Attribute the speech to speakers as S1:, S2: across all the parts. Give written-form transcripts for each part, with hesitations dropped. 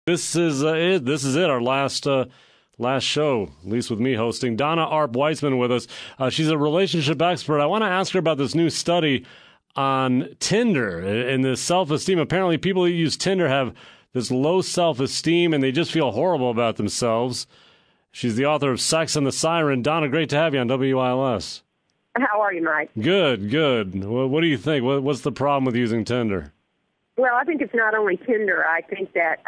S1: This is it. This is it. Our last show, at least with me hosting. Donna Arp Weitzman with us. She's a relationship expert. I want to ask her about this new study on Tinder and the self-esteem. Apparently, people who use Tinder have this low self-esteem, and they just feel horrible about themselves. She's the author of Sex and the Siren. Donna, great to have you on WILS.
S2: How are you, Mike?
S1: Good, good. What do you think? What's the problem with using Tinder?
S2: Well, I think it's not only Tinder. I think that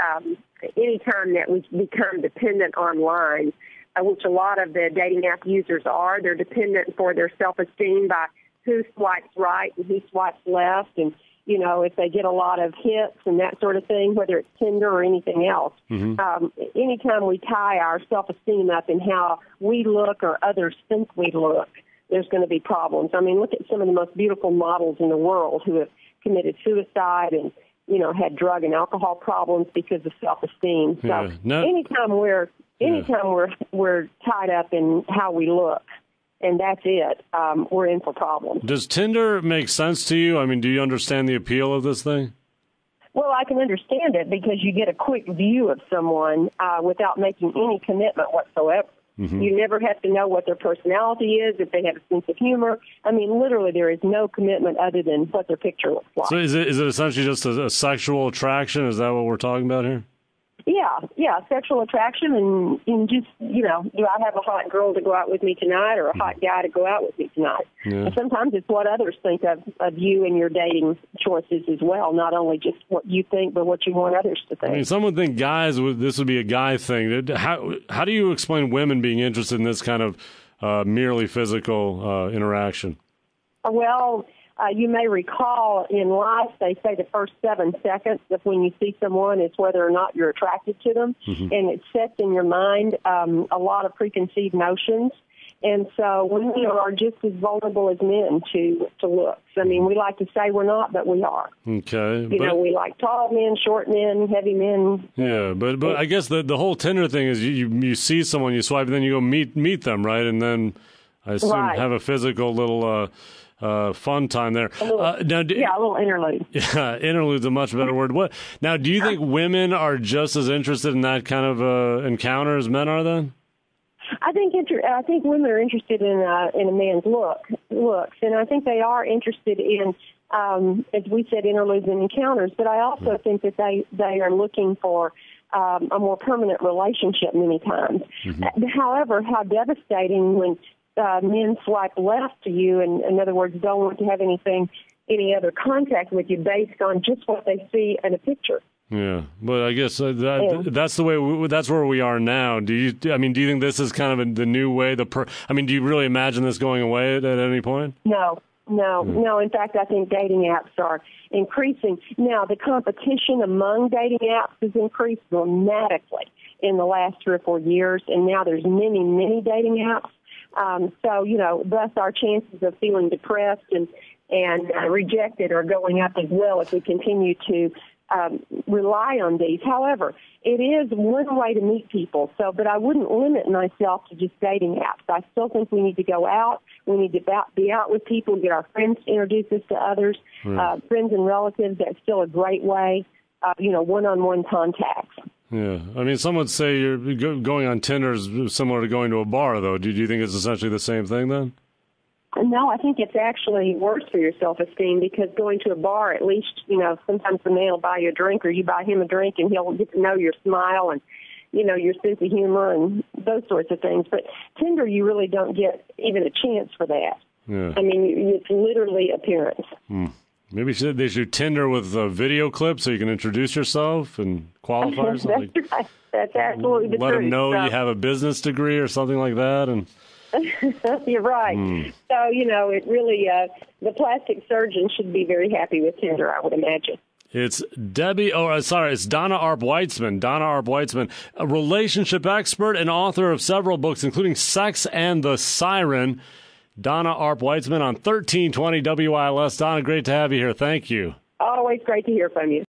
S2: any time that we become dependent online, which a lot of the dating app users are, they're dependent for their self-esteem by who swipes right and who swipes left. And, you know, if they get a lot of hits and that sort of thing, whether it's Tinder or anything else, anytime we tie our self-esteem up in how we look or others think we look, there's going to be problems. I mean, look at some of the most beautiful models in the world who have committed suicide and, you know, had drug and alcohol problems because of self-esteem. So anytime we're tied up in how we look, and that's it, we're in for problems.
S1: Does Tinder make sense to you? I mean, do you understand the appeal of this thing?
S2: Well, I can understand it because you get a quick view of someone without making any commitment whatsoever. You never have to know what their personality is, if they have a sense of humor. I mean, literally, there is no commitment other than what their picture looks like.
S1: So is it essentially just a sexual attraction? Is that what we're talking about here? Yeah, sexual attraction and just, you know, do I have a hot girl to go out with me tonight or a hot guy to go out with me tonight? Yeah. And sometimes it's what others think of you and your dating choices as well, not only just what you think, but what you want others to think. I mean, some would think this would be a guy thing. How do you explain women being interested in this kind of merely physical interaction?
S2: Well, you may recall in life, they say the first 7 seconds of when you see someone is whether or not you're attracted to them. And it sets in your mind a lot of preconceived notions. And so women are just as vulnerable as men to looks. I mean, we like to say we're not, but we are.
S1: Okay.
S2: You know, we like tall men, short men, heavy men.
S1: Yeah, but I guess the whole Tinder thing is you see someone, you swipe, and then you go meet them, right? And then I assume have a physical little... fun time there.
S2: A little interlude.
S1: Yeah, interlude's a much better word. What now? Do you think women are just as interested in that kind of encounter as men are? Then
S2: I think women are interested in a man's looks, and I think they are interested in, as we said, interludes and encounters. But I also think that they are looking for a more permanent relationship many times. However, how devastating when men swipe left to you, and in other words, don't want to have any other contact with you based on just what they see in a picture.
S1: Yeah, but I guess that's the way. That's where we are now. Do you think this is kind of the new way? Do you really imagine this going away at any point?
S2: No. In fact, I think dating apps are increasing. Now, the competition among dating apps has increased dramatically in the last 3 or 4 years, and now there's many, many dating apps. So, you know, thus our chances of feeling depressed and rejected are going up as well if we continue to rely on these. However, it is one way to meet people. But I wouldn't limit myself to just dating apps. I still think we need to go out. We need to be out with people, get our friends to introduce us to others, friends and relatives. That's still a great way. One-on-one contacts.
S1: Yeah. I mean, some would say you're going on Tinder is similar to going to a bar, though. Do you think it's essentially the same thing, then?
S2: No, I think it's actually worse for your self-esteem because going to a bar, at least, you know, sometimes the man will buy you a drink or you buy him a drink and he'll get to know your smile and, you know, your sense of humor and those sorts of things. But Tinder, you really don't get even a chance for that.
S1: Yeah.
S2: I mean, it's literally appearance.
S1: Maybe they should Tinder with a video clip so you can introduce yourself and qualifiers.
S2: That's right. That's absolutely the truth.
S1: Let them know you have a business degree or something like that. And
S2: you're right. So, you know, it really, the plastic surgeon should be very happy with Tinder, I would imagine.
S1: It's it's Donna Arp Weitzman. Donna Arp Weitzman, a relationship expert and author of several books, including Sex and the Siren. Donna Arp Weitzman on 1320 WILS. Donna, great to have you here. Thank you.
S2: Always great to hear from you.